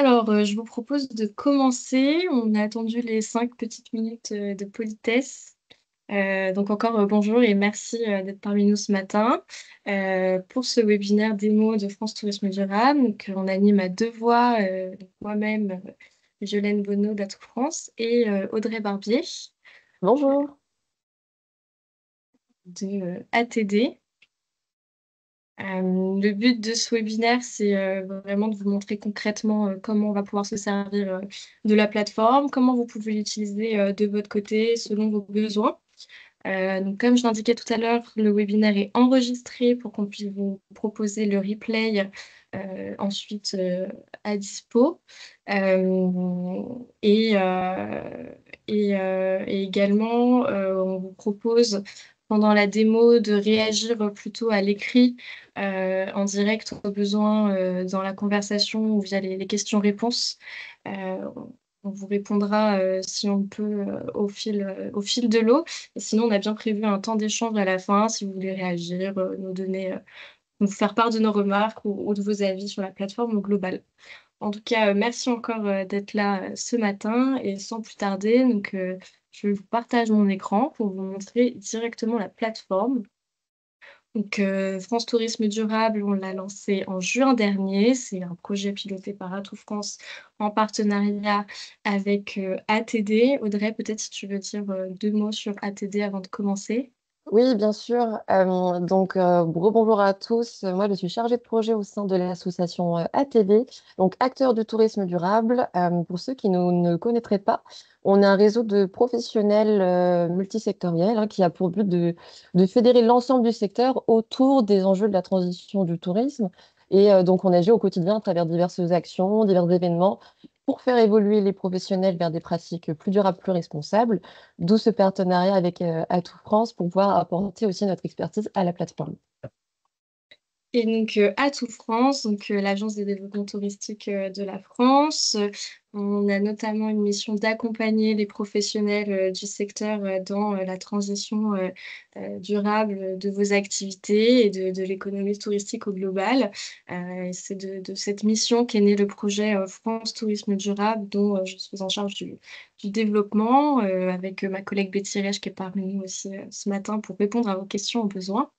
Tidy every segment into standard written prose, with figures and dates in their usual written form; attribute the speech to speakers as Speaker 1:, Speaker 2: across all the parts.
Speaker 1: Je vous propose de commencer. On a attendu les 5 petites minutes de politesse. Donc encore bonjour et merci d'être parmi nous ce matin pour ce webinaire démo de France Tourisme Durable. Donc, on anime à deux voix, donc moi-même, Jolène Bonneau d'Atout France et Audrey Barbier
Speaker 2: Bonjour.
Speaker 1: de ATD. Le but de ce webinaire, c'est vraiment de vous montrer concrètement comment on va pouvoir se servir de la plateforme, comment vous pouvez l'utiliser de votre côté selon vos besoins. Donc, comme je l'indiquais tout à l'heure, le webinaire est enregistré pour qu'on puisse vous proposer le replay ensuite à dispo. Euh, et, euh, et également, on vous propose pendant la démo de réagir plutôt à l'écrit en direct au besoin dans la conversation ou via les questions-réponses. Euh, on vous répondra si on peut au fil de l'eau. Et sinon, on a bien prévu un temps d'échange à la fin si vous voulez réagir, nous donner, nous faire part de nos remarques ou de vos avis sur la plateforme au global. En tout cas, merci encore d'être là ce matin et sans plus tarder, je vous partage mon écran pour vous montrer directement la plateforme. France Tourisme Durable, on l'a lancé en juin dernier. C'est un projet piloté par Atout France en partenariat avec ATD. Audrey, peut-être si tu veux dire deux mots sur ATD avant de commencer.
Speaker 2: Oui, bien sûr. Rebonjour à tous. Moi, je suis chargée de projet au sein de l'association ATD, donc acteur du tourisme durable. Pour ceux qui ne connaîtraient pas, on est un réseau de professionnels multisectoriels, hein, qui a pour but de fédérer l'ensemble du secteur autour des enjeux de la transition du tourisme. Donc, on agit au quotidien à travers diverses actions, divers événements pour faire évoluer les professionnels vers des pratiques plus durables, plus responsables. D'où ce partenariat avec Atout France pour pouvoir apporter aussi notre expertise à la plateforme.
Speaker 1: Atout France, l'agence de développement touristique de la France, on a notamment une mission d'accompagner les professionnels du secteur dans la transition durable de vos activités et de l'économie touristique au global. Et c'est de cette mission qu'est né le projet France Tourisme Durable, dont je suis en charge du développement, avec ma collègue Betty Rech qui est parmi nous aussi ce matin pour répondre à vos questions au besoin.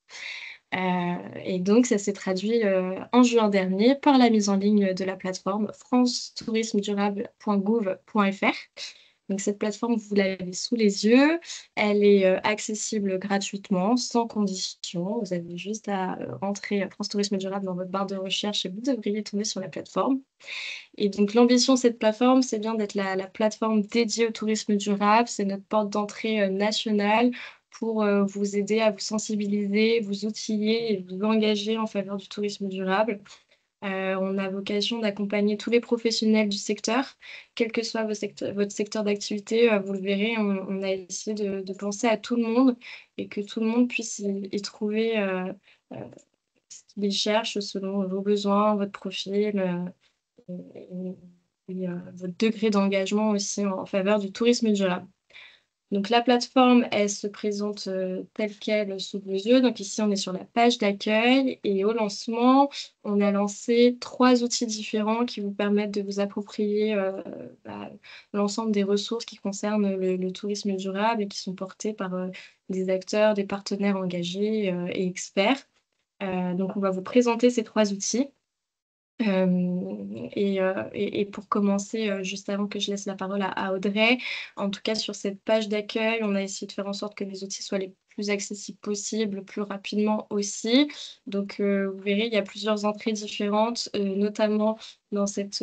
Speaker 1: Ça s'est traduit en juin dernier par la mise en ligne de la plateforme francetourismedurable.gouv.fr. Donc, cette plateforme, vous l'avez sous les yeux. Elle est accessible gratuitement, sans condition. Vous avez juste à entrer France Tourisme Durable dans votre barre de recherche et vous devriez tomber sur la plateforme. Et donc, l'ambition de cette plateforme, c'est bien d'être la plateforme dédiée au tourisme durable. C'est notre porte d'entrée nationale pour vous aider à vous sensibiliser, vous outiller et vous engager en faveur du tourisme durable. On a vocation d'accompagner tous les professionnels du secteur, quel que soit votre secteur d'activité. Vous le verrez, on a essayé de penser à tout le monde et que tout le monde puisse y trouver euh, ce qu'il cherche selon vos besoins, votre profil. Votre degré d'engagement aussi en faveur du tourisme durable. Donc la plateforme, elle se présente telle qu'elle sous vos yeux. Donc ici, on est sur la page d'accueil et au lancement, on a lancé 3 outils différents qui vous permettent de vous approprier bah, l'ensemble des ressources qui concernent le tourisme durable et qui sont portées par des acteurs, des partenaires engagés et experts. Donc on va vous présenter ces 3 outils. Et pour commencer, juste avant que je laisse la parole à Audrey, en tout cas sur cette page d'accueil, on a essayé de faire en sorte que les outils soient les plus accessibles possibles, plus rapidement aussi. Vous verrez, il y a plusieurs entrées différentes, notamment dans cette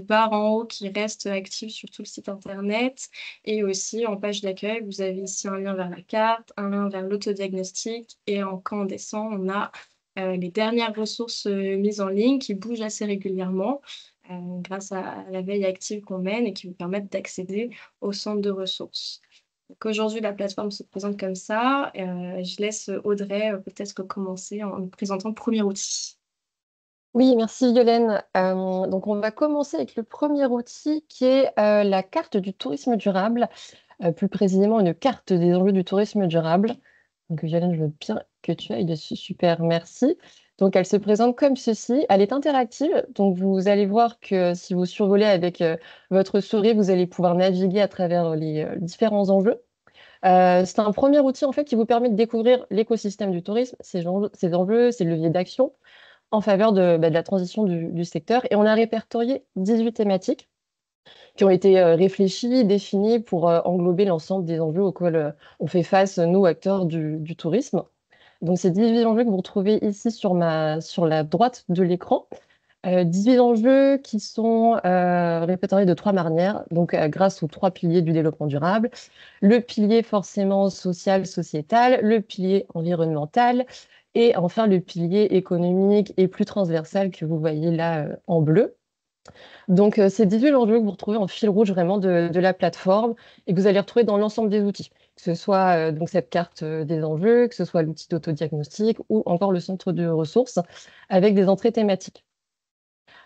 Speaker 1: barre en haut qui reste active sur tout le site internet. Et aussi en page d'accueil, vous avez ici un lien vers la carte, un lien vers l'autodiagnostic. Et quand on descend, on a les dernières ressources mises en ligne qui bougent assez régulièrement grâce à la veille active qu'on mène et qui vous permettent d'accéder au centre de ressources. Donc aujourd'hui, la plateforme se présente comme ça. Je laisse Audrey peut-être commencer en nous présentant le premier outil.
Speaker 2: Oui, merci Yolène. Donc, on va commencer avec le premier outil qui est la carte du tourisme durable, plus précisément une carte des enjeux du tourisme durable. Donc, Yolène, je veux bien que tu ailles dessus. Super, merci. Donc, elle se présente comme ceci. Elle est interactive. Donc, vous allez voir que si vous survolez avec votre souris, vous allez pouvoir naviguer à travers les différents enjeux. C'est un premier outil en fait qui vous permet de découvrir l'écosystème du tourisme, ses enjeux, ses leviers d'action en faveur de la transition du secteur. Et on a répertorié 18 thématiques qui ont été réfléchies, définies pour englober l'ensemble des enjeux auxquels on fait face, nous, acteurs du tourisme. Donc, c'est 18 enjeux que vous retrouvez ici sur la droite de l'écran. 18 enjeux qui sont répertoriés de trois manières, donc grâce aux trois piliers du développement durable. Le pilier forcément social, sociétal, le pilier environnemental et enfin le pilier économique et plus transversal que vous voyez là en bleu. Donc, c'est 18 enjeux que vous retrouvez en fil rouge vraiment de la plateforme et que vous allez retrouver dans l'ensemble des outils, que ce soit donc cette carte des enjeux, que ce soit l'outil d'autodiagnostic ou encore le centre de ressources avec des entrées thématiques.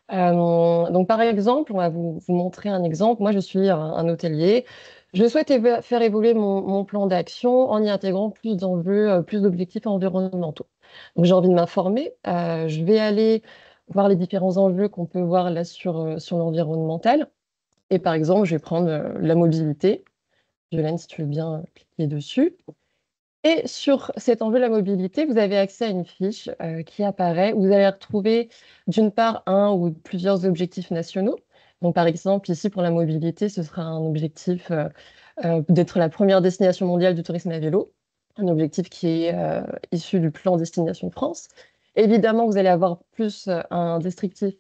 Speaker 2: Donc, par exemple, on va vous montrer un exemple. Moi, je suis un hôtelier. Je souhaite faire évoluer mon plan d'action en y intégrant plus d'enjeux, plus d'objectifs environnementaux. Donc, j'ai envie de m'informer. Je vais aller voir les différents enjeux qu'on peut voir là sur l'environnemental. Et par exemple, je vais prendre la mobilité. Violaine, si tu veux bien cliquer dessus. Et sur cet enjeu de la mobilité, vous avez accès à une fiche qui apparaît où vous allez retrouver d'une part un ou plusieurs objectifs nationaux. Donc, par exemple, ici, pour la mobilité, ce sera un objectif d'être la première destination mondiale du tourisme à vélo, un objectif qui est issu du plan Destination France. Évidemment, vous allez avoir plus un descriptif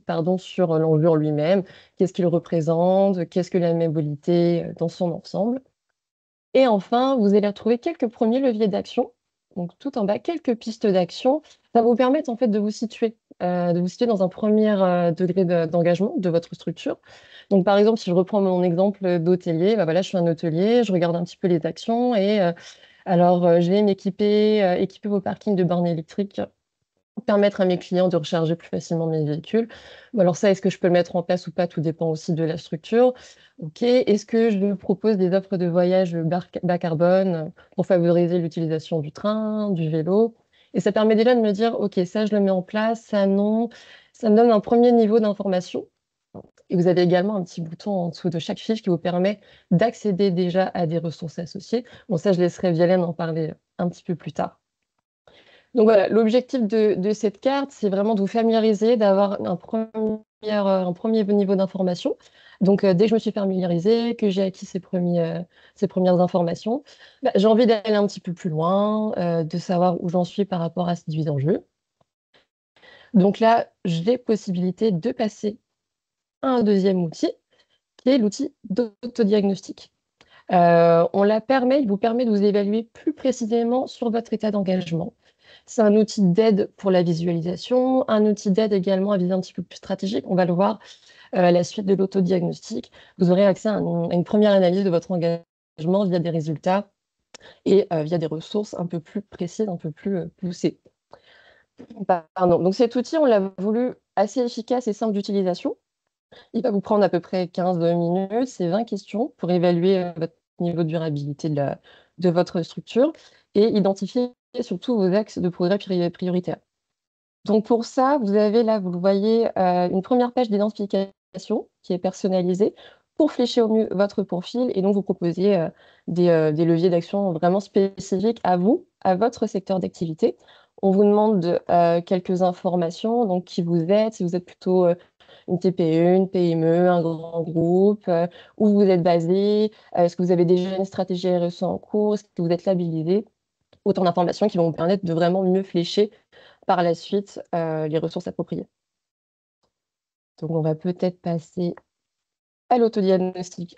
Speaker 2: pardon, sur l'enjeu en lui-même, qu'est-ce qu'il représente, qu'est-ce que la mobilité dans son ensemble. Et enfin, vous allez retrouver quelques premiers leviers d'action. Donc, tout en bas, quelques pistes d'action. Ça va vous permettre en fait de vous situer dans un premier degré d'engagement de votre structure. Donc, par exemple, si je reprends mon exemple d'hôtelier, bah voilà, je suis un hôtelier, je regarde un petit peu les actions et je vais équiper vos parkings de bornes électriques permettre à mes clients de recharger plus facilement mes véhicules. Bon, alors ça, est-ce que je peux le mettre en place ou pas? Tout dépend aussi de la structure. OK. Est-ce que je propose des offres de voyage bas carbone pour favoriser l'utilisation du train, du vélo? Et ça permet déjà de me dire, OK, ça, je le mets en place, ça, non. Ça me donne un premier niveau d'information. Et vous avez également un petit bouton en dessous de chaque fiche qui vous permet d'accéder déjà à des ressources associées. Bon, ça, je laisserai Violaine en parler un petit peu plus tard. Donc voilà, l'objectif de cette carte, c'est vraiment de vous familiariser, d'avoir un premier niveau d'information. Donc, dès que je me suis familiarisée, que j'ai acquis ces premières informations, bah, j'ai envie d'aller un petit peu plus loin, de savoir où j'en suis par rapport à ces 18 enjeux. Donc là, j'ai possibilité de passer à un deuxième outil, qui est l'outil d'autodiagnostic. Il vous permet de vous évaluer plus précisément sur votre état d'engagement. C'est un outil d'aide pour la visualisation, un outil d'aide également à viser un petit peu plus stratégique. On va le voir à la suite de l'autodiagnostic. Vous aurez accès à une première analyse de votre engagement via des résultats et via des ressources un peu plus précises, un peu plus poussées. Pardon. Donc cet outil, on l'a voulu assez efficace et simple d'utilisation. Il va vous prendre à peu près 15 minutes, c'est 20 questions pour évaluer votre niveau de durabilité de votre structure et identifier surtout vos axes de progrès prioritaires. Donc pour ça, vous avez là, vous le voyez, une première page d'identification qui est personnalisée pour flécher au mieux votre profil et donc vous proposer des leviers d'action vraiment spécifiques à vous, à votre secteur d'activité. On vous demande quelques informations, donc qui vous êtes, si vous êtes plutôt une TPE, une PME, un grand groupe, où vous êtes basé, est-ce que vous avez déjà une stratégie RSE en cours, est-ce que vous êtes labellisé, autant d'informations qui vont vous permettre de vraiment mieux flécher par la suite les ressources appropriées. Donc, on va peut-être passer à l'autodiagnostic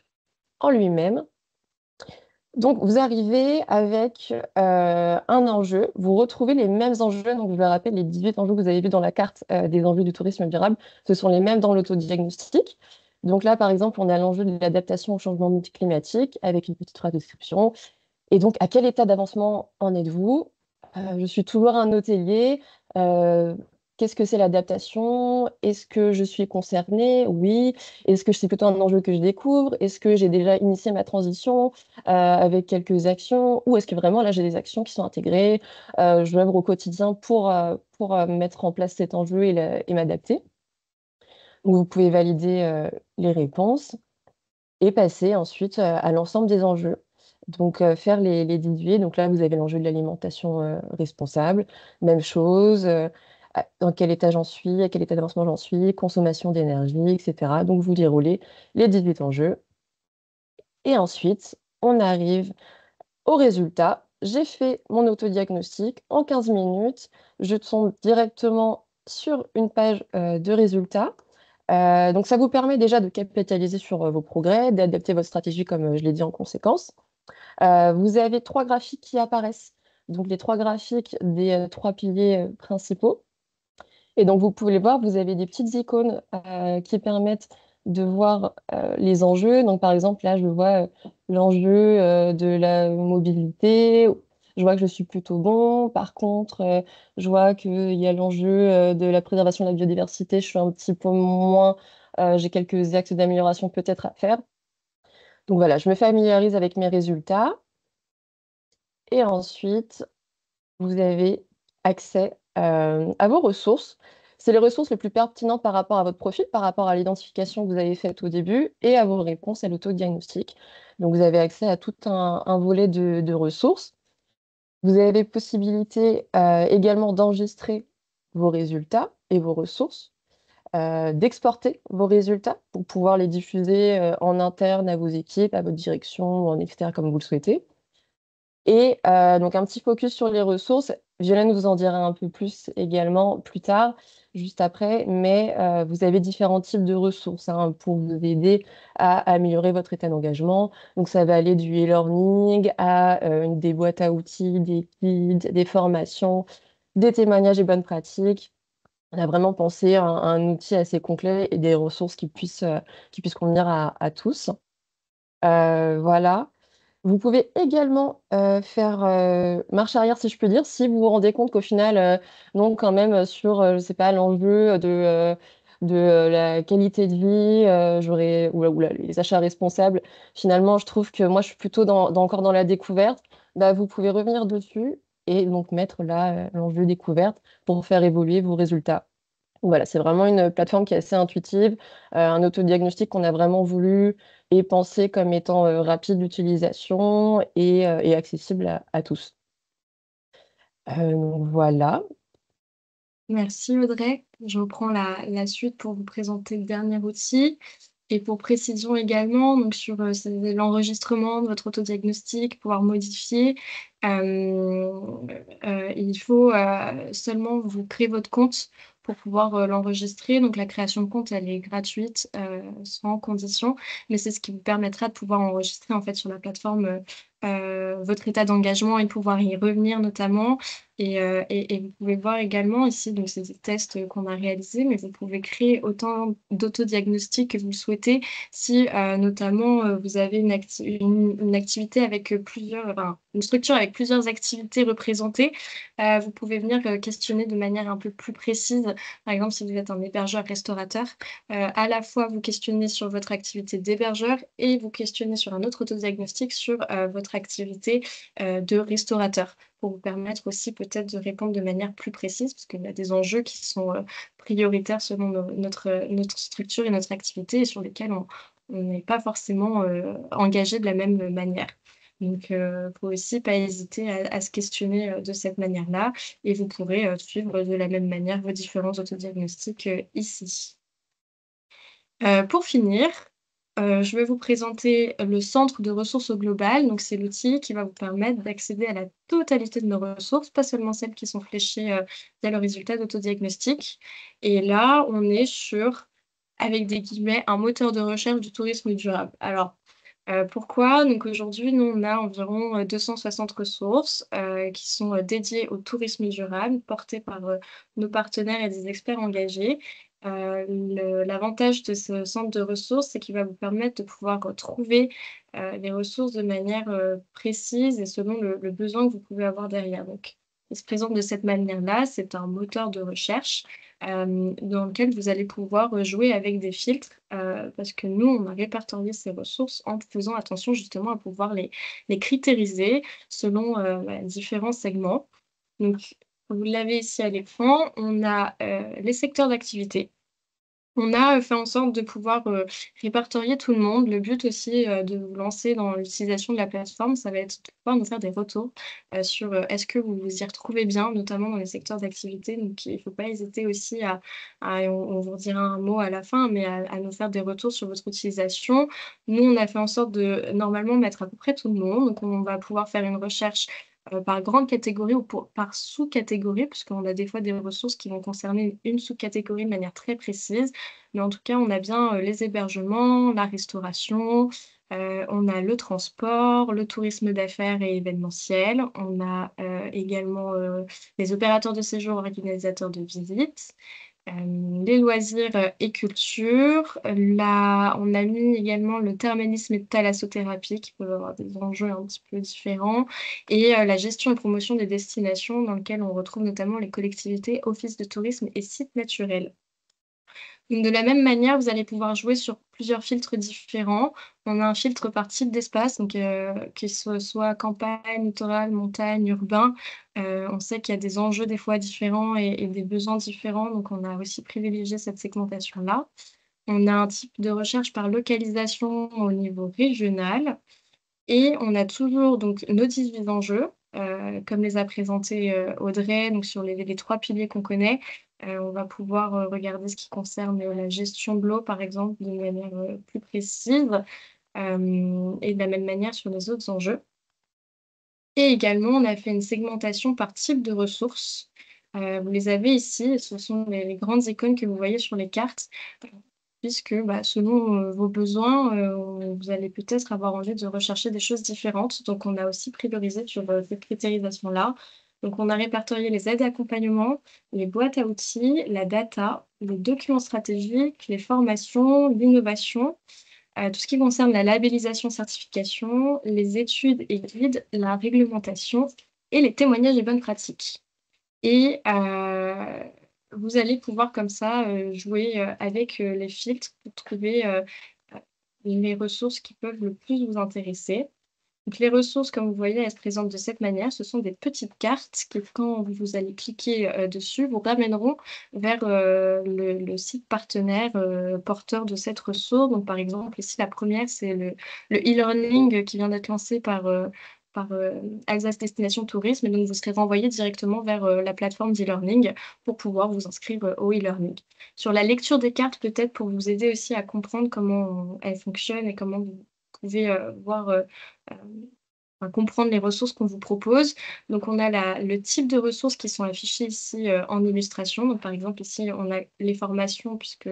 Speaker 2: en lui-même. Donc, vous arrivez avec un enjeu. Vous retrouvez les mêmes enjeux. Donc, je vous rappelle, les 18 enjeux que vous avez vus dans la carte des enjeux du tourisme durable, ce sont les mêmes dans l'autodiagnostic. Donc là, par exemple, on a l'enjeu de l'adaptation au changement climatique avec une petite phrase de description. Et donc, à quel état d'avancement en êtes-vous? Je suis toujours un hôtelier. qu'est-ce que c'est l'adaptation? Est-ce que je suis concernée? Oui. Est-ce que c'est plutôt un enjeu que je découvre? Est-ce que j'ai déjà initié ma transition avec quelques actions? Ou est-ce que vraiment là, j'ai des actions qui sont intégrées? Je l'œuvre au quotidien pour mettre en place cet enjeu et m'adapter. Donc, vous pouvez valider les réponses et passer ensuite à l'ensemble des enjeux. Donc, faire les déduits. Donc là, vous avez l'enjeu de l'alimentation responsable. Même chose. Dans quel état j'en suis, à quel état d'avancement j'en suis, consommation d'énergie, etc. Donc, vous déroulez les 18 enjeux. Et ensuite, on arrive au résultat. J'ai fait mon autodiagnostic en 15 minutes. Je tombe directement sur une page de résultats. Donc, ça vous permet déjà de capitaliser sur vos progrès, d'adapter votre stratégie, comme je l'ai dit en conséquence. Vous avez 3 graphiques qui apparaissent. Donc, les 3 graphiques des 3 piliers principaux. Et donc, vous pouvez les voir, vous avez des petites icônes qui permettent de voir les enjeux. Donc, par exemple, là, je vois l'enjeu de la mobilité. Je vois que je suis plutôt bon. Par contre, je vois qu'il y a l'enjeu de la préservation de la biodiversité. Je suis un petit peu moins. J'ai quelques axes d'amélioration peut-être à faire. Donc voilà, je me familiarise avec mes résultats. Et ensuite, vous avez accès à vos ressources. C'est les ressources les plus pertinentes par rapport à votre profil, par rapport à l'identification que vous avez faite au début et à vos réponses à l'autodiagnostic. Donc, vous avez accès à tout un volet de ressources. Vous avez possibilité également d'enregistrer vos résultats et vos ressources, d'exporter vos résultats pour pouvoir les diffuser en interne à vos équipes, à votre direction ou en externe comme vous le souhaitez. Et donc un petit focus sur les ressources. Violaine vous en dira un peu plus également plus tard, juste après, mais vous avez différents types de ressources hein, pour vous aider à améliorer votre état d'engagement. Donc ça va aller du e-learning à des boîtes à outils, des guides, des formations, des témoignages et bonnes pratiques. On a vraiment pensé à un outil assez complet et des ressources qui puissent convenir à tous. Voilà. Vous pouvez également faire marche arrière, si je peux dire, si vous vous rendez compte qu'au final, non, quand même, sur, je sais pas, l'enjeu de la qualité de vie, les achats responsables, finalement, je trouve que moi, je suis plutôt encore dans la découverte. Bah, vous pouvez revenir dessus et donc mettre là l'enjeu découverte pour faire évoluer vos résultats. Voilà, c'est vraiment une plateforme qui est assez intuitive, un autodiagnostic qu'on a vraiment voulu et pensé comme étant rapide d'utilisation et accessible à tous. Donc voilà.
Speaker 1: Merci Audrey. Je reprends la suite pour vous présenter le dernier outil. Et pour précision également, donc sur c'est l'enregistrement de votre autodiagnostic, pouvoir modifier, il faut seulement vous créer votre compte pour pouvoir l'enregistrer. Donc la création de compte, elle est gratuite, sans condition, mais c'est ce qui vous permettra de pouvoir enregistrer en fait sur la plateforme votre état d'engagement et pouvoir y revenir notamment. Et vous pouvez voir également ici, donc c'est des tests qu'on a réalisés, mais vous pouvez créer autant d'autodiagnostics que vous le souhaitez si notamment vous avez une activité avec enfin, une structure avec plusieurs activités représentées. Vous pouvez venir questionner de manière un peu plus précise. Par exemple, si vous êtes un hébergeur-restaurateur, à la fois vous questionnez sur votre activité d'hébergeur et vous questionnez sur un autre autodiagnostic sur votre activité de restaurateur, pour vous permettre aussi peut-être de répondre de manière plus précise, parce qu'il y a des enjeux qui sont prioritaires selon notre structure et notre activité et sur lesquels on n'est pas forcément engagé de la même manière. Donc, faut aussi pas hésiter à se questionner de cette manière-là et vous pourrez suivre de la même manière vos différents autodiagnostics ici. Pour finir, je vais vous présenter le centre de ressources au global. Donc, c'est l'outil qui va vous permettre d'accéder à la totalité de nos ressources, pas seulement celles qui sont fléchées via le résultat d'autodiagnostic. Et là, on est sur, avec des guillemets, un moteur de recherche du tourisme durable. Alors, pourquoi? Donc aujourd'hui, nous, on a environ 260 ressources qui sont dédiées au tourisme durable, portées par nos partenaires et des experts engagés. L'avantage de ce centre de ressources, c'est qu'il va vous permettre de pouvoir trouver les ressources de manière précise et selon le besoin que vous pouvez avoir derrière. Donc, il se présente de cette manière-là, c'est un moteur de recherche dans lequel vous allez pouvoir jouer avec des filtres, parce que nous, on a répertorié ces ressources en faisant attention justement à pouvoir les critériser selon différents segments. Donc, vous l'avez ici à l'écran, on a les secteurs d'activité. On a fait en sorte de pouvoir répertorier tout le monde. Le but aussi de vous lancer dans l'utilisation de la plateforme, ça va être de pouvoir nous faire des retours sur est-ce que vous vous y retrouvez bien, notamment dans les secteurs d'activité. Donc, il ne faut pas hésiter aussi on vous dira un mot à la fin, mais à nous faire des retours sur votre utilisation. Nous, on a fait en sorte de normalement mettre à peu près tout le monde. Donc, on va pouvoir faire une recherche par grande catégorie ou par sous-catégorie, puisqu'on a des fois des ressources qui vont concerner une sous-catégorie de manière très précise. Mais en tout cas, on a bien, les hébergements, la restauration, on a le transport, le tourisme d'affaires et événementiel. On a, également, les opérateurs de séjour, organisateurs de visites, les loisirs, et culture. Là, on a mis également le thermalisme et thalassothérapie qui peuvent avoir des enjeux un petit peu différents et la gestion et promotion des destinations dans lequel on retrouve notamment les collectivités, offices de tourisme et sites naturels. Donc de la même manière, vous allez pouvoir jouer sur plusieurs filtres différents. On a un filtre par type d'espace, donc que ce soit campagne, littoral, montagne, urbain. On sait qu'il y a des enjeux des fois différents et des besoins différents, donc on a aussi privilégié cette segmentation-là. On a un type de recherche par localisation au niveau régional. Et on a toujours donc nos 18 enjeux, comme les a présentés, Audrey, donc sur les 3 piliers qu'on connaît. On va pouvoir, regarder ce qui concerne, la gestion de l'eau, par exemple, d'une manière, plus précise, et de la même manière sur les autres enjeux. Et également, on a fait une segmentation par type de ressources. Vous les avez ici, ce sont les grandes icônes que vous voyez sur les cartes, puisque, bah, selon, vos besoins, vous allez peut-être avoir envie de rechercher des choses différentes. Donc on a aussi priorisé sur, cette critérisations-là. Donc on a répertorié les aides et accompagnements, les boîtes à outils, la data, les documents stratégiques, les formations, l'innovation, tout ce qui concerne la labellisation, certification, les études et guides, la réglementation et les témoignages et bonnes pratiques. Et vous allez pouvoir comme ça, jouer, avec, les filtres pour trouver, les ressources qui peuvent le plus vous intéresser. Donc les ressources, comme vous voyez, elles se présentent de cette manière. Ce sont des petites cartes qui, quand vous allez cliquer, dessus, vous ramèneront vers, le site partenaire, porteur de cette ressource. Donc par exemple, ici, la première, c'est le e-learning qui vient d'être lancé par Alsace Destination Tourisme. Et donc vous serez renvoyé directement vers, la plateforme d'e-learning pour pouvoir vous inscrire, au e-learning. Sur la lecture des cartes, peut-être pour vous aider aussi à comprendre comment elles fonctionnent et comment vous pouvez, voir, enfin, comprendre les ressources qu'on vous propose. Donc on a le type de ressources qui sont affichées ici, en illustration. Donc par exemple ici, on a les formations puisque,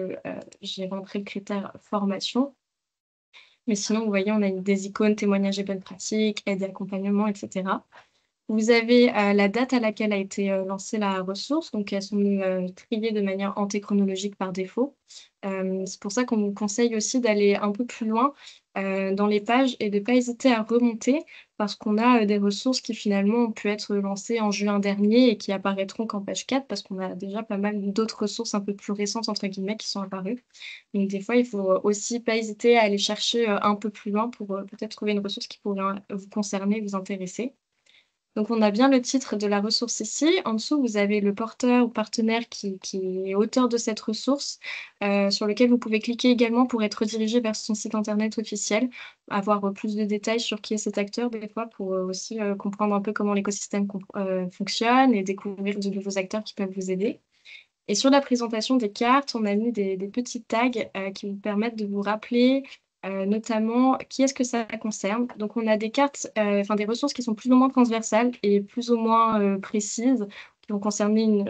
Speaker 1: j'ai rentré le critère formation. Mais sinon, vous voyez, on a des icônes témoignages et bonnes pratiques, aide et accompagnement, et cetera. Vous avez, la date à laquelle a été, lancée la ressource, donc elles sont, triées de manière antéchronologique par défaut. C'est pour ça qu'on vous conseille aussi d'aller un peu plus loin, dans les pages et de pas hésiter à remonter parce qu'on a, des ressources qui finalement ont pu être lancées en juin dernier et qui apparaîtront qu'en page 4 parce qu'on a déjà pas mal d'autres ressources un peu plus «récentes» entre guillemets qui sont apparues. Donc des fois, il faut aussi pas hésiter à aller chercher, un peu plus loin pour, peut-être trouver une ressource qui pourrait, vous concerner, vous intéresser. Donc on a bien le titre de la ressource ici. En dessous, vous avez le porteur ou partenaire qui est auteur de cette ressource, sur lequel vous pouvez cliquer également pour être redirigé vers son site internet officiel, avoir, plus de détails sur qui est cet acteur des fois pour, aussi, comprendre un peu comment l'écosystème fonctionne et découvrir de nouveaux acteurs qui peuvent vous aider. Et sur la présentation des cartes, on a mis des petits tags, qui vous permettent de vous rappeler, notamment qui est-ce que ça concerne. Donc on a des cartes, enfin des ressources qui sont plus ou moins transversales et plus ou moins, précises, qui vont concerner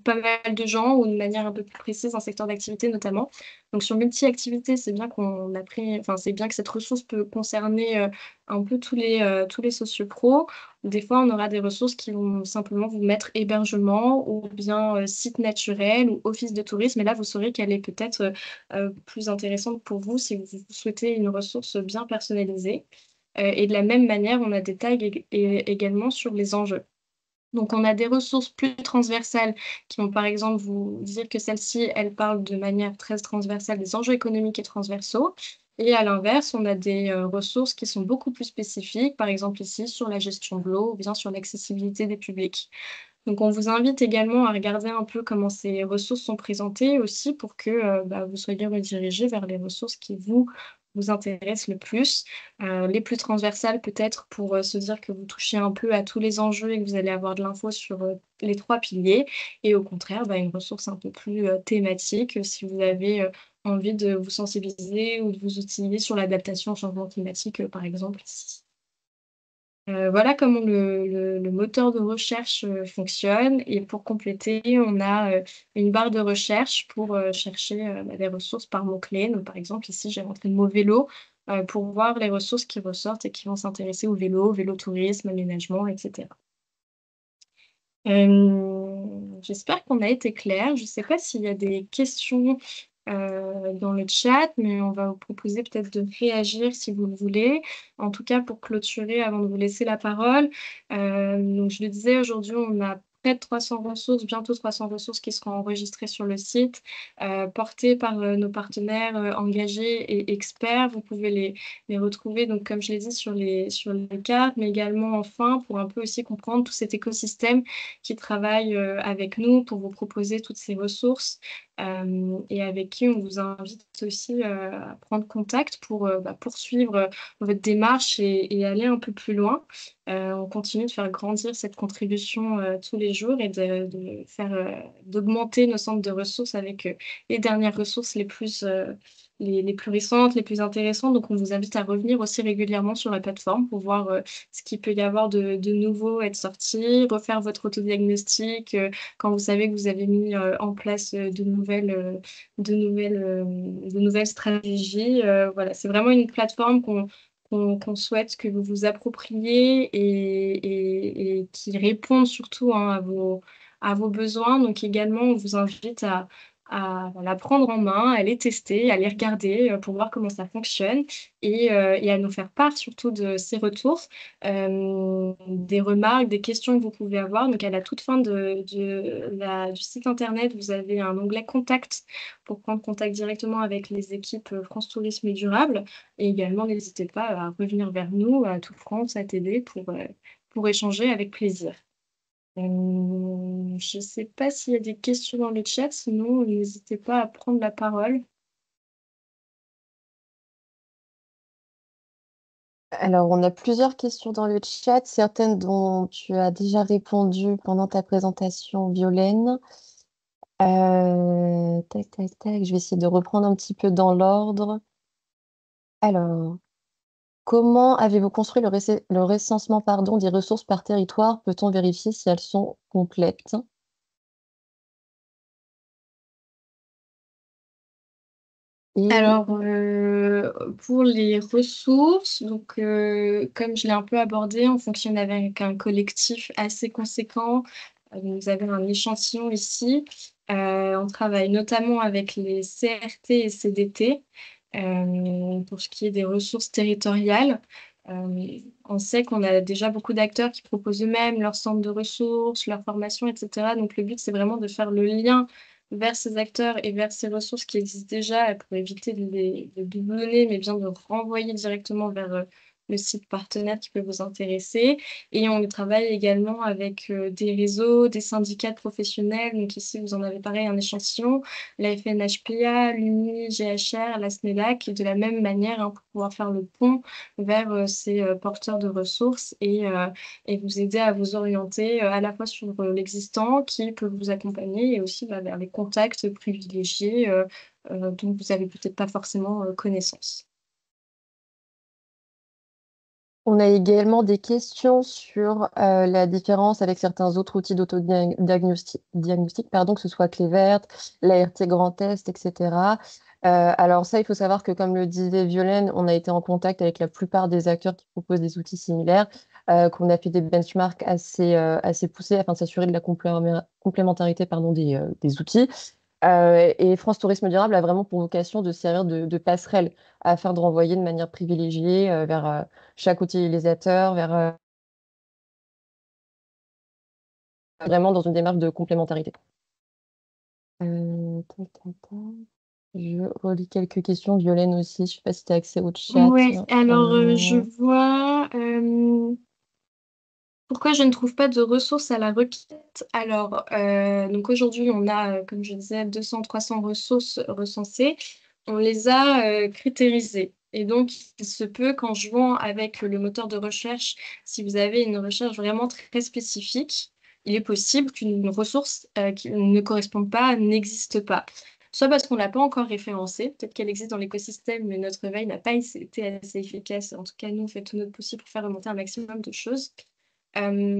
Speaker 1: pas mal de gens ou de manière un peu plus précise, un secteur d'activité notamment. Donc sur multi-activités, c'est bien qu'on a pris enfin, c'est bien que cette ressource peut concerner, un peu tous les sociopros. Des fois, on aura des ressources qui vont simplement vous mettre hébergement ou bien, site naturel ou office de tourisme et là, vous saurez qu'elle est peut-être, plus intéressante pour vous si vous souhaitez une ressource bien personnalisée. Et de la même manière, on a des tags également sur les enjeux. Donc, on a des ressources plus transversales qui vont, par exemple, vous dire que celle-ci, elle parle de manière très transversale des enjeux économiques et transversaux. Et à l'inverse, on a des ressources qui sont beaucoup plus spécifiques, par exemple ici sur la gestion de l'eau ou bien sur l'accessibilité des publics. Donc, on vous invite également à regarder un peu comment ces ressources sont présentées aussi pour que vous soyez redirigé vers les ressources qui vous intéressent le plus. Les plus transversales peut-être pour se dire que vous touchez un peu à tous les enjeux et que vous allez avoir de l'info sur les trois piliers. Et au contraire, une ressource un peu plus thématique si vous avez envie de vous sensibiliser ou de vous outiller sur l'adaptation au changement climatique, par exemple ici. Voilà comment le moteur de recherche, fonctionne et pour compléter, on a, une barre de recherche pour, chercher, des ressources par mots-clés. Donc par exemple, ici, j'ai rentré le mot vélo, pour voir les ressources qui ressortent et qui vont s'intéresser au vélo, vélo-tourisme, aménagement et cetera. J'espère qu'on a été clair. Je ne sais pas s'il y a des questions, dans le chat, mais on va vous proposer peut-être de réagir si vous le voulez. En tout cas, pour clôturer, avant de vous laisser la parole, donc je le disais, aujourd'hui, on a près de 300 ressources, bientôt 300 ressources qui seront enregistrées sur le site, portées par, nos partenaires, engagés et experts. Vous pouvez les retrouver, donc comme je l'ai dit, sur les cartes, mais également enfin pour un peu aussi comprendre tout cet écosystème qui travaille, avec nous pour vous proposer toutes ces ressources. Et avec qui on vous invite aussi à prendre contact pour poursuivre votre démarche et aller un peu plus loin. On continue de faire grandir cette contribution tous les jours et de faire d'augmenter nos centres de ressources avec les dernières ressources les plus récentes, les plus intéressantes. Donc, on vous invite à revenir aussi régulièrement sur la plateforme pour voir ce qu'il peut y avoir de nouveau être sorti, refaire votre autodiagnostic, quand vous savez que vous avez mis en place de nouvelles stratégies. Voilà, c'est vraiment une plateforme qu'on souhaite que vous vous appropriez et qui réponde surtout hein, à vos besoins. Donc également, on vous invite à la prendre en main, à les tester, à les regarder pour voir comment ça fonctionne et à nous faire part surtout de ces retours des remarques, des questions que vous pouvez avoir. Donc, à la toute fin du site internet, vous avez un onglet Contact pour prendre contact directement avec les équipes France Tourisme et Durable. Et également, n'hésitez pas à revenir vers nous, à Toute France, à t'aider pour échanger avec plaisir. Je ne sais pas s'il y a des questions dans le chat, sinon n'hésitez pas à prendre la parole.
Speaker 2: Alors, on a plusieurs questions dans le chat, certaines dont tu as déjà répondu pendant ta présentation, Violaine. Tac, tac, tac. Je vais essayer de reprendre un petit peu dans l'ordre. Alors, comment avez-vous construit le recensement, pardon, des ressources par territoire? Peut-on vérifier si elles sont complètes? Et
Speaker 1: Alors, pour les ressources, donc, comme je l'ai un peu abordé, on fonctionne avec un collectif assez conséquent. Vous avez un échantillon ici. On travaille notamment avec les CRT et CDT pour ce qui est des ressources territoriales. On sait qu'on a déjà beaucoup d'acteurs qui proposent eux-mêmes leur centre de ressources, leur formation, etc. Donc, le but, c'est vraiment de faire le lien vers ces acteurs et vers ces ressources qui existent déjà pour éviter de doublonner, mais bien de renvoyer directement vers le site partenaire qui peut vous intéresser. Et on travaille également avec des réseaux, des syndicats de professionnels. Donc ici, vous en avez pareil un échantillon, la FNHPA, l'UNI, GHR, la SNELAC, et de la même manière pour pouvoir faire le pont vers ces porteurs de ressources et vous aider à vous orienter à la fois sur l'existant qui peut vous accompagner et aussi vers les contacts privilégiés dont vous n'avez peut-être pas forcément connaissance.
Speaker 2: on a également des questions sur la différence avec certains autres outils d'autodiagnostic, pardon, que ce soit Clé verte, l'ART Grand Est, etc. Alors ça, il faut savoir que, comme le disait Violaine, on a été en contact avec la plupart des acteurs qui proposent des outils similaires, qu'on a fait des benchmarks assez poussés afin de s'assurer de la complémentarité pardon, des outils. Et France Tourisme Durable a vraiment pour vocation de servir de passerelle afin de renvoyer de manière privilégiée vers chaque utilisateur, vers vraiment dans une démarche de complémentarité. Tac, tac, tac. Je relis quelques questions. Violaine aussi, je sais pas si tu as accès au chat.
Speaker 1: Ouais, alors je
Speaker 2: Euh,
Speaker 1: vois pourquoi je ne trouve pas de ressources à la requête. Alors, donc aujourd'hui, on a, comme je disais, 200-300 ressources recensées. On les a critérisées. Et donc, il se peut qu'en jouant avec le moteur de recherche, si vous avez une recherche vraiment très spécifique, il est possible qu'une ressource qui ne corresponde pas n'existe pas. Soit parce qu'on ne l'a pas encore référencée, peut-être qu'elle existe dans l'écosystème, mais notre veille n'a pas été assez efficace. En tout cas, nous, on fait tout notre possible pour faire remonter un maximum de choses.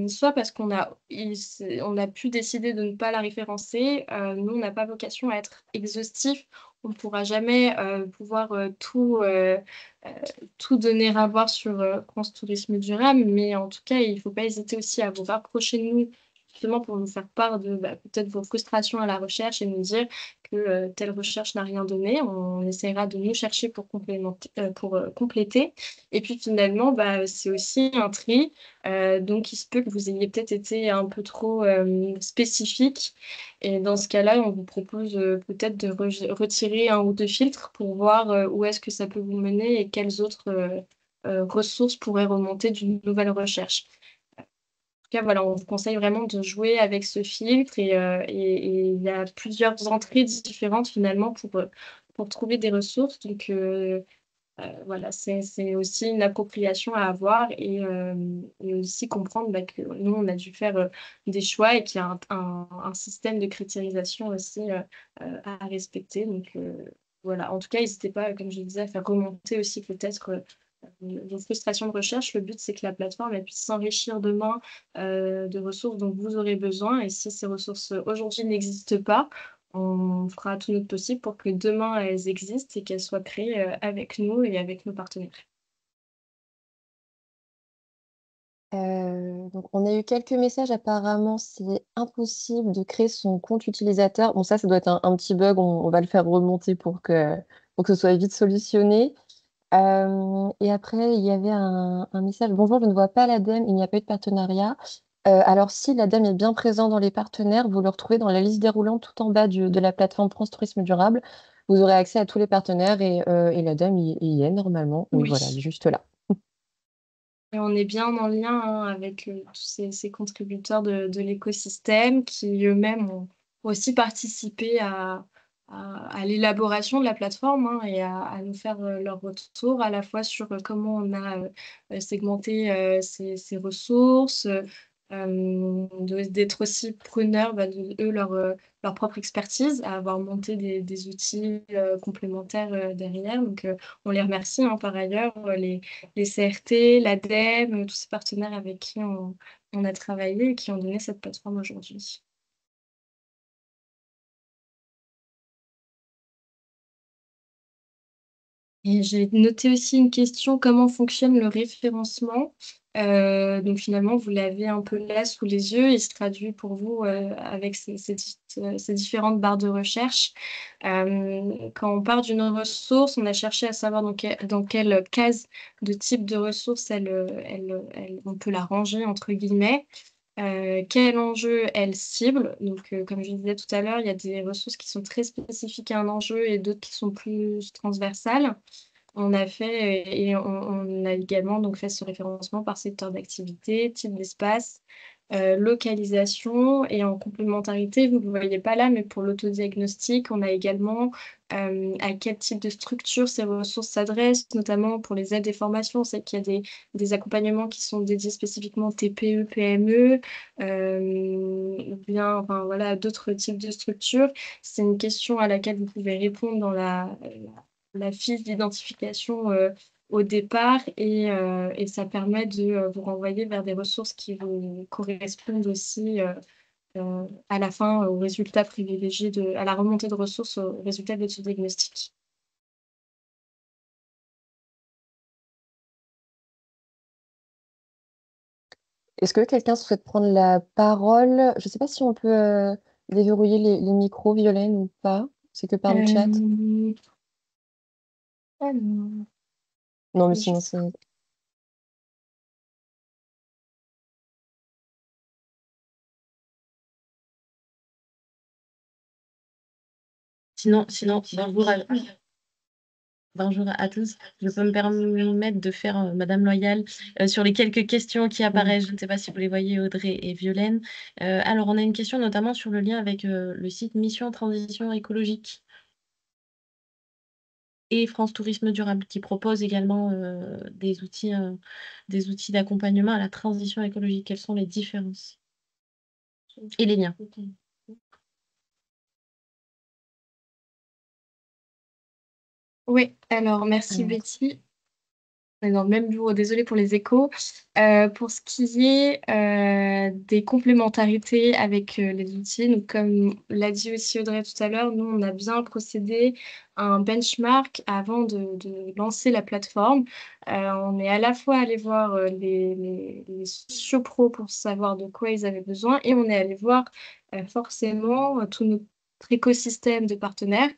Speaker 1: Soit parce on a pu décider de ne pas la référencer. Nous, on n'a pas vocation à être exhaustif. On ne pourra jamais pouvoir euh, tout donner à voir sur France Tourisme Durable, mais en tout cas, il ne faut pas hésiter aussi à vous rapprocher de nous, justement pour nous faire part de peut-être vos frustrations à la recherche et nous dire que telle recherche n'a rien donné. On essaiera de nous chercher pour compléter. Et puis finalement, c'est aussi un tri. Donc, il se peut que vous ayez peut-être été un peu trop spécifique. Et dans ce cas-là, on vous propose peut-être de retirer un ou deux filtres pour voir où est-ce que ça peut vous mener et quelles autres ressources pourraient remonter d'une nouvelle recherche. En tout cas, voilà, on vous conseille vraiment de jouer avec ce filtre et il y a plusieurs entrées différentes finalement pour trouver des ressources. Donc, voilà, c'est aussi une appropriation à avoir et aussi comprendre que nous, on a dû faire des choix et qu'il y a un système de critérisation aussi à respecter. Donc, voilà, en tout cas, n'hésitez pas, comme je le disais, à faire remonter aussi peut-être vos frustrations de recherche. Le but, c'est que la plateforme elle puisse s'enrichir demain de ressources dont vous aurez besoin. Et si ces ressources aujourd'hui n'existent pas, on fera tout notre possible pour que demain elles existent et qu'elles soient créées avec nous et avec nos partenaires.
Speaker 2: donc, on a eu quelques messages. Apparemment, c'est impossible de créer son compte utilisateur. Bon, ça doit être un petit bug. On va le faire remonter pour que ce soit vite solutionné. Et après, il y avait un message. Bonjour, je ne vois pas l'ADEME, il n'y a pas eu de partenariat. Alors, si l'ADEME est bien présent dans les partenaires, vous le retrouvez dans la liste déroulante tout en bas de la plateforme France Tourisme Durable. Vous aurez accès à tous les partenaires et l'ADEME y est normalement. Oui, voilà, il est
Speaker 1: Oui.
Speaker 2: juste là.
Speaker 1: Et on est bien en lien avec tous ces contributeurs de l'écosystème qui eux-mêmes ont aussi participé à l'élaboration de la plateforme et à nous faire leur retour à la fois sur comment on a segmenté ces ressources, d'être aussi preneurs de eux leur propre expertise, à avoir monté des outils complémentaires derrière. Donc on les remercie par ailleurs, les CRT, l'ADEME, tous ces partenaires avec qui on a travaillé et qui ont donné cette plateforme aujourd'hui. Et j'ai noté aussi une question, comment fonctionne le référencement? Donc finalement, vous l'avez un peu là sous les yeux. Il se traduit pour vous avec ces différentes barres de recherche. Quand on part d'une ressource, on a cherché à savoir dans quelle case de type de ressource on peut la ranger, entre guillemets. Quel enjeu elle cible? Donc, comme je disais tout à l'heure, il y a des ressources qui sont très spécifiques à un enjeu et d'autres qui sont plus transversales. On a fait et on a également donc fait ce référencement par secteur d'activité, type d'espace, localisation et en complémentarité, vous ne le voyez pas là, mais pour l'autodiagnostic, on a également à quel type de structure ces ressources s'adressent, notamment pour les aides et formations. On sait qu'il y a des accompagnements qui sont dédiés spécifiquement TPE, PME, ou bien enfin, voilà, d'autres types de structures. C'est une question à laquelle vous pouvez répondre dans la fiche d'identification au départ et ça permet de vous renvoyer vers des ressources qui vous correspondent aussi à la fin au résultat privilégié à la remontée de ressources au résultat de ce diagnostic.
Speaker 2: Est-ce que quelqu'un souhaite prendre la parole? Je ne sais pas si on peut déverrouiller les micros, Violaine, ou pas. C'est que par le chat.
Speaker 1: Euh, alors,
Speaker 2: Non, mais
Speaker 1: je
Speaker 2: sinon, c'est...
Speaker 3: Sinon, bonjour à tous. Je peux me permettre de faire Madame Loyal sur les quelques questions qui apparaissent. Je ne sais pas si vous les voyez, Audrey et Violaine. Alors, on a une question notamment sur le lien avec le site Mission Transition écologique et France Tourisme Durable qui propose également des outils d'accompagnement à la transition écologique. Quelles sont les différences et les liens?
Speaker 1: Oui, alors merci Betty. On est dans le même bureau, désolée pour les échos. Pour ce qui est des complémentarités avec les outils, donc comme l'a dit aussi Audrey tout à l'heure, nous, on a bien procédé à un benchmark avant de lancer la plateforme. On est à la fois allé voir les sociopros pour savoir de quoi ils avaient besoin et on est allé voir forcément tout notre écosystème de partenaires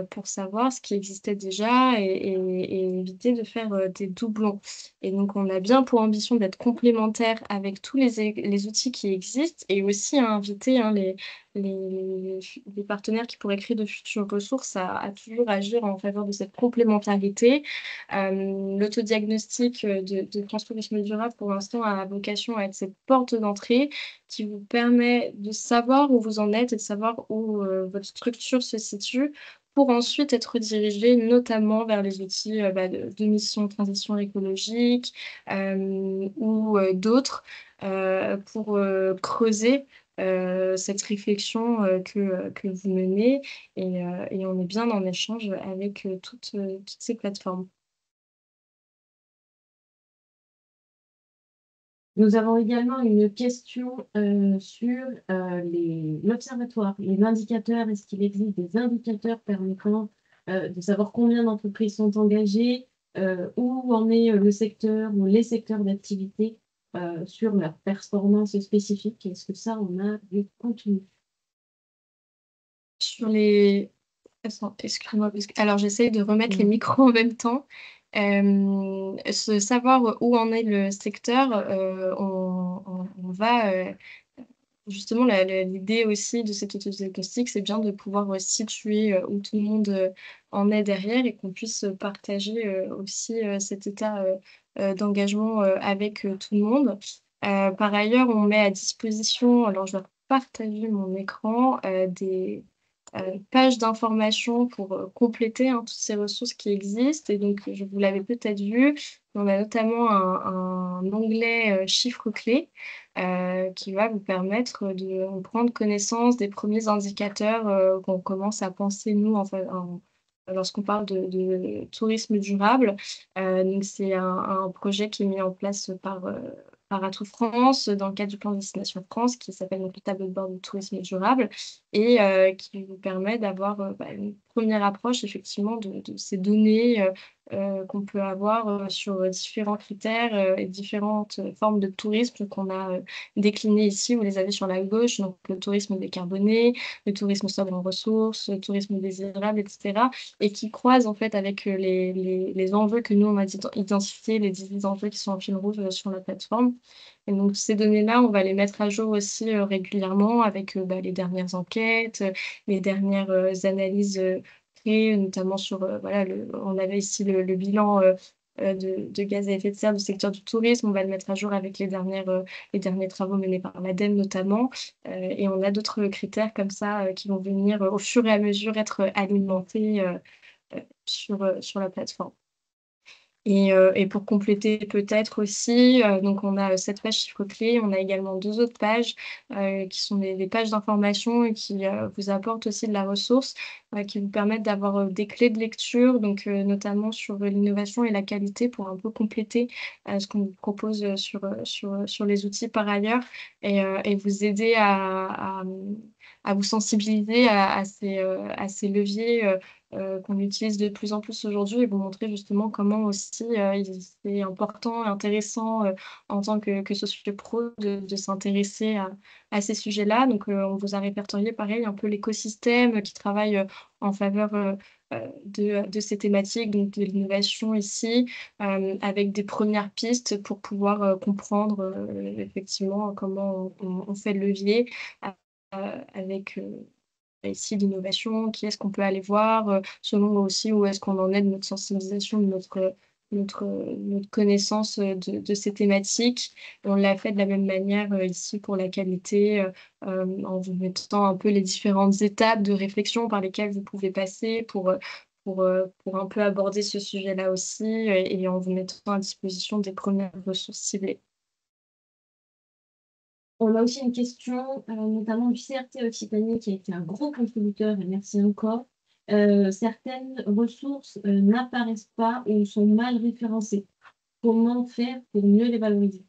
Speaker 1: pour savoir ce qui existait déjà et éviter de faire des doublons. Et donc, on a bien pour ambition d'être complémentaire avec tous les outils qui existent et aussi à inviter les partenaires qui pourraient créer de futures ressources à toujours agir en faveur de cette complémentarité. L'autodiagnostic de transformation durable, pour l'instant, a vocation à être cette porte d'entrée qui vous permet de savoir où vous en êtes et de savoir où votre structure se situe pour ensuite être dirigé notamment vers les outils de mission de transition écologique ou d'autres pour creuser cette réflexion que vous menez et on est bien en échange avec toutes ces plateformes.
Speaker 3: Nous avons également une question sur l'observatoire, les indicateurs. Est-ce qu'il existe des indicateurs permettant de savoir combien d'entreprises sont engagées, où en est le secteur ou les secteurs d'activité sur leur performance spécifique? Est-ce que ça, on a du contenu?
Speaker 1: Sur les... Attends, excuse-moi, alors j'essaye de remettre les micros en même temps. Savoir où en est le secteur, on va justement l'idée aussi de cette autodiagnostic, c'est bien de pouvoir situer où tout le monde en est derrière et qu'on puisse partager aussi cet état d'engagement avec tout le monde. Par ailleurs, on met à disposition, alors je vais partager mon écran, des page d'information pour compléter toutes ces ressources qui existent. Et donc, je vous l'avais peut-être vu, on a notamment un onglet chiffres clés qui va vous permettre de prendre connaissance des premiers indicateurs qu'on commence à penser, nous, lorsqu'on parle de tourisme durable. Donc, c'est un projet qui est mis en place par Atout France dans le cadre du plan Destination France qui s'appelle donc le tableau de bord du tourisme durable et qui vous permet d'avoir une première approche effectivement de ces données qu'on peut avoir sur différents critères et différentes formes de tourisme qu'on a déclinées ici. Vous les avez sur la gauche, donc le tourisme décarboné, le tourisme sobre en ressources, le tourisme désirable, etc. Et qui croisent en fait avec les enjeux que nous on a identifiés, les 18 enjeux qui sont en fil rouge sur la plateforme. Et donc, ces données-là, on va les mettre à jour aussi régulièrement avec les dernières enquêtes, les dernières analyses créées, notamment sur, voilà, on avait ici le bilan de gaz à effet de serre du secteur du tourisme. On va le mettre à jour avec les derniers travaux menés par l'ADEME notamment. Et on a d'autres critères comme ça qui vont venir au fur et à mesure être alimentés sur la plateforme. Et pour compléter peut-être aussi, donc on a cette page chiffre clé, on a également deux autres pages qui sont des pages d'information et qui vous apportent aussi de la ressource, qui vous permettent d'avoir des clés de lecture, donc notamment sur l'innovation et la qualité pour un peu compléter ce qu'on vous propose sur les outils par ailleurs et vous aider à vous sensibiliser à ces leviers qu'on utilise de plus en plus aujourd'hui et vous montrer justement comment aussi c'est important et intéressant en tant que socio-pro de s'intéresser à ces sujets-là. Donc, on vous a répertorié pareil un peu l'écosystème qui travaille en faveur de ces thématiques, donc de l'innovation ici, avec des premières pistes pour pouvoir comprendre effectivement comment on fait le levier avec ici l'innovation, qui est-ce qu'on peut aller voir, selon aussi où est-ce qu'on en est de notre sensibilisation, de notre connaissance de ces thématiques. On l'a fait de la même manière ici pour la qualité, en vous mettant un peu les différentes étapes de réflexion par lesquelles vous pouvez passer pour un peu aborder ce sujet-là aussi, et en vous mettant à disposition des premières ressources ciblées.
Speaker 3: On a aussi une question, notamment du CRT Occitanie, qui a été un gros contributeur, et merci encore. Certaines ressources n'apparaissent pas ou sont mal référencées. Comment faire pour mieux les valoriser?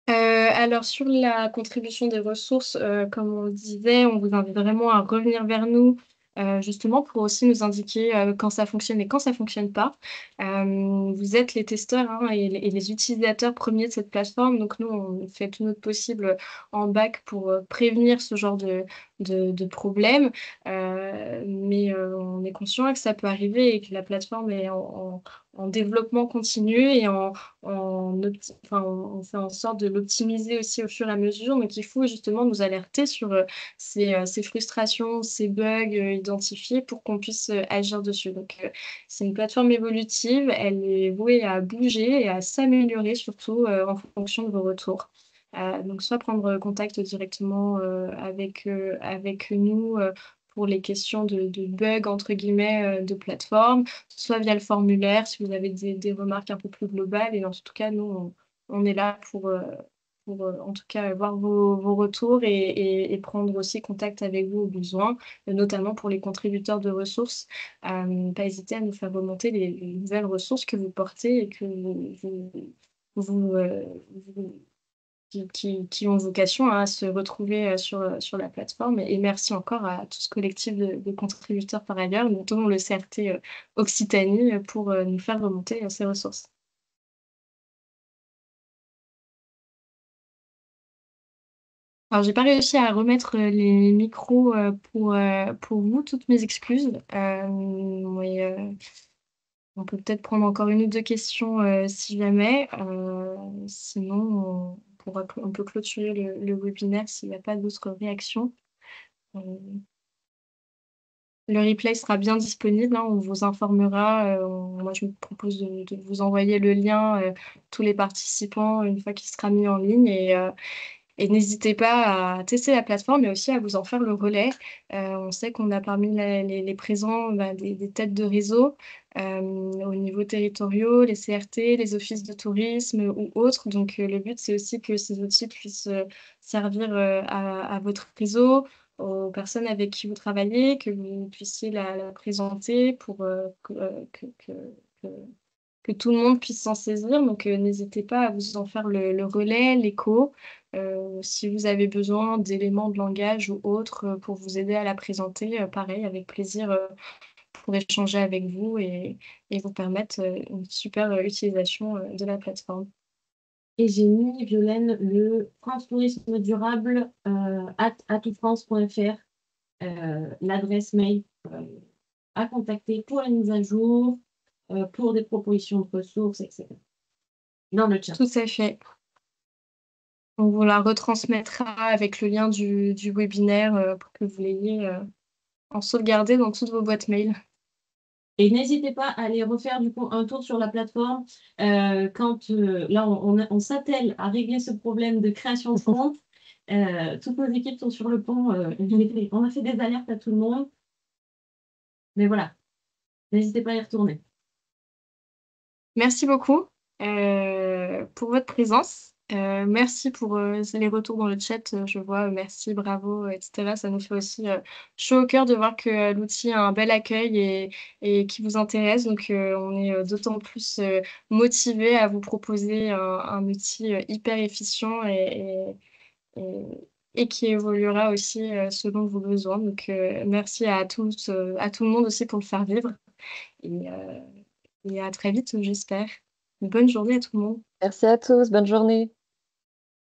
Speaker 1: Alors sur la contribution des ressources, comme on le disait, on vous invite vraiment à revenir vers nous, justement pour aussi nous indiquer quand ça fonctionne et quand ça fonctionne pas. Vous êtes les testeurs, hein, et les utilisateurs premiers de cette plateforme, donc nous on fait tout notre possible en bac pour prévenir ce genre de problème. Mais on est conscient que ça peut arriver et que la plateforme est en développement continu et enfin, on fait en sorte de l'optimiser aussi au fur et à mesure. Donc, il faut justement nous alerter sur ces frustrations, ces bugs identifiés pour qu'on puisse agir dessus. Donc, c'est une plateforme évolutive. Elle est vouée à bouger et à s'améliorer, surtout en fonction de vos retours. Donc, soit prendre contact directement avec nous pour les questions de bugs, entre guillemets, de plateforme, soit via le formulaire si vous avez des remarques un peu plus globales. Et en tout cas, nous, on est là pour en tout cas voir vos retours et prendre aussi contact avec vous au besoin, notamment pour les contributeurs de ressources. Pas hésiter à nous faire remonter les nouvelles ressources que vous portez et que vous, euh, vous- qui ont vocation à se retrouver sur la plateforme. Et merci encore à tout ce collectif de contributeurs par ailleurs, notamment le CRT Occitanie, pour nous faire remonter ces ressources. Alors, j'ai pas réussi à remettre les micros pour vous, toutes mes excuses. Mais, on peut peut-être prendre encore une ou deux questions si jamais. Sinon, on peut clôturer le webinaire s'il n'y a pas d'autres réactions. Euh, Le replay sera bien disponible, hein, on vous informera. Moi, je me propose de vous envoyer le lien, tous les participants, une fois qu'il sera mis en ligne. Et n'hésitez pas à tester la plateforme, mais aussi à vous en faire le relais. On sait qu'on a parmi les présents des têtes de réseau au niveau territoriaux, les CRT, les offices de tourisme ou autres. Donc, le but, c'est aussi que ces outils puissent servir à votre réseau, aux personnes avec qui vous travaillez, que vous puissiez la présenter pour que- que tout le monde puisse s'en saisir. Donc, n'hésitez pas à vous en faire le relais, l'écho. Si vous avez besoin d'éléments de langage ou autres pour vous aider à la présenter, pareil, avec plaisir pour échanger avec vous et vous permettre une super utilisation de la plateforme.
Speaker 3: Et j'ai mis, Violaine, le France Tourisme Durable @atoutfrance.fr, l'adresse mail à contacter pour la mise à jour, pour des propositions de ressources, etc. Dans le chat.
Speaker 1: Tout à fait. On vous la retransmettra avec le lien du webinaire pour que vous l'ayez en sauvegardé dans toutes vos boîtes mail.
Speaker 3: Et n'hésitez pas à aller refaire du coup un tour sur la plateforme quand là on s'attelle à régler ce problème de création de compte. Toutes nos équipes sont sur le pont. On a fait des alertes à tout le monde. Mais voilà, n'hésitez pas à y retourner.
Speaker 1: Merci beaucoup pour votre présence. Merci pour les retours dans le chat. Je vois merci, bravo, etc. Ça nous fait aussi chaud au cœur de voir que l'outil a un bel accueil et qui vous intéresse. Donc, on est d'autant plus motivé à vous proposer un outil hyper efficient et- et qui évoluera aussi selon vos besoins. Donc, merci à tous, à tout le monde aussi pour le faire vivre. Et, euh, et à très vite, j'espère. Une bonne journée à tout le monde.
Speaker 2: Merci à tous, bonne journée.